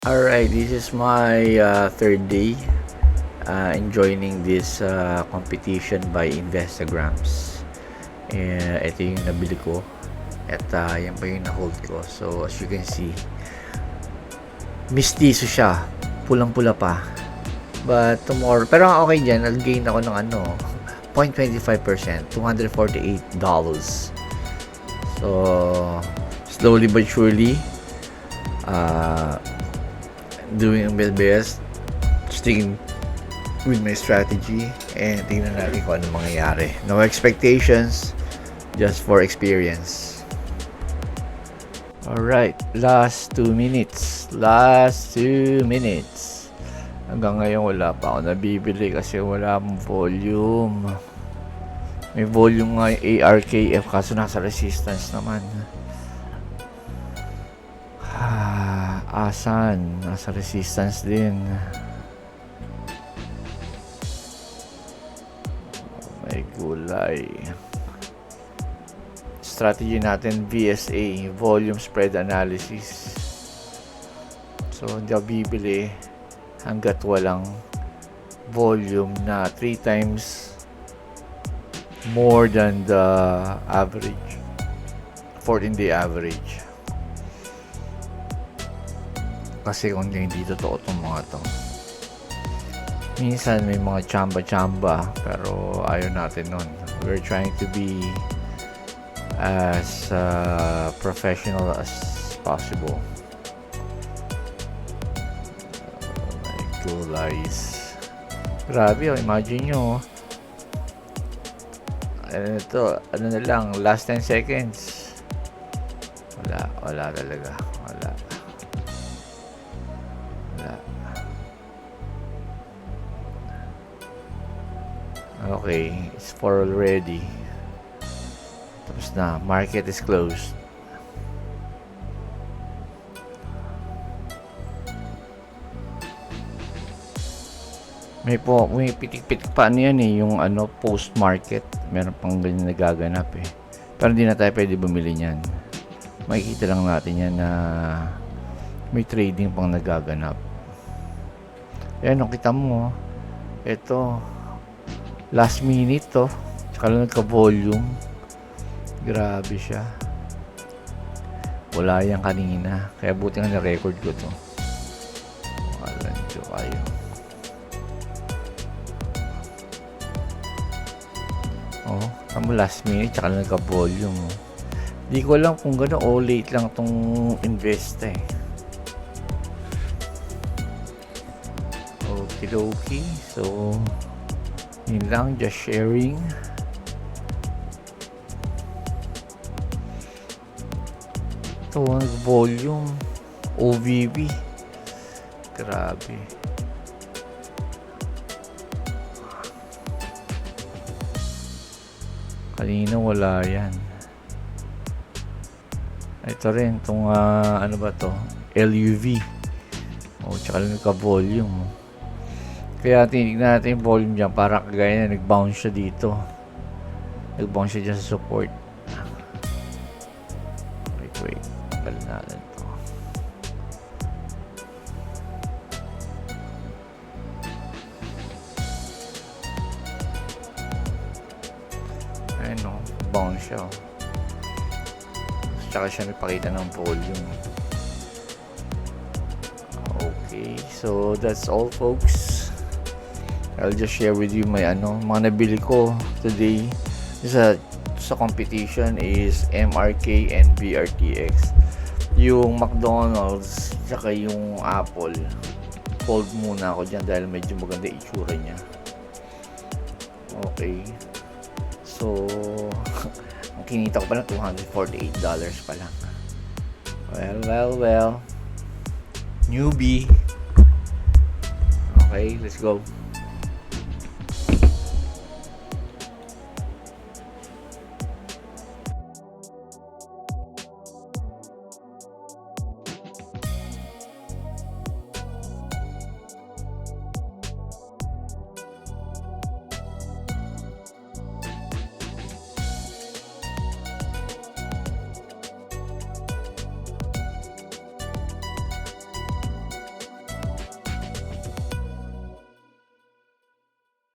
Alright, this is my third day in joining this competition by Investagrams. Ito yung nabili ko at yan pa yung na-hold ko. So as you can see, mistiso siya, pulang-pula pa. But tomorrow, pero ang okay dyan, nag-gain ako ng 0.25%, $248. So slowly but surely, doing my best, sticking with my strategy, and tingnan natin kung ano mangyayari. No expectations, just for experience. Alright, last 2 minutes. Hanggang ngayon wala pa ako nabibili kasi wala akong volume. May volume nga yung ARKF kaso nasa resistance naman. Asan? Nasa resistance din. May gulay. Strategy natin, VSA, Volume Spread Analysis. So, hindi ako bibili hanggat walang volume na 3 times more than the average, 14-day average. Kasi kung hindi totoo itong mga to, minsan may mga chamba pero ayaw natin nun. We're trying to be as professional as possible. My gulays, grabe, imagine nyo ito, ano na lang, last 10 seconds wala talaga, wala. Okay, it's 4 already. Tapos na, market is closed. May pitik-pitik pa yan yung post market. Meron pang ganyan nagaganap Pero hindi na tayo pwede bumili niyan. Makikita lang natin yan na may trading pang nagaganap. Ayan, kita mo, ito last minute tsaka lang nagka-volume. Grabe siya. Wala yan kanina. Kaya buti nga na-record ko to. Walang dyo kayo. Tama last minute tsaka lang nagka-volume. Di ko alam kung gano'n o late lang tong invest Okay. So yun lang, just sharing. Ito, nag-volume OVB, grabe. Kanina wala yan. Ito rin, itong ano ba to, LUV. Tsaka lang nagka-volume. Kaya tinignan natin yung volume dyan para kagaya na nag-bounce siya dito. Nag-bounce siya dyan sa support. Wait. Tagalin natin to. Ayun bounce siya Tsaka siya nagpakita ng volume. Okay, so that's all folks. I'll just share with you my mga nabili ko today sa competition is MRK and BRTX. Yung McDonald's tsaka yung Apple, hold muna ako dyan dahil medyo maganda itsura niya. Okay, so ang kinita ko pa lang $248 pa lang. Well, newbie. Okay, let's go.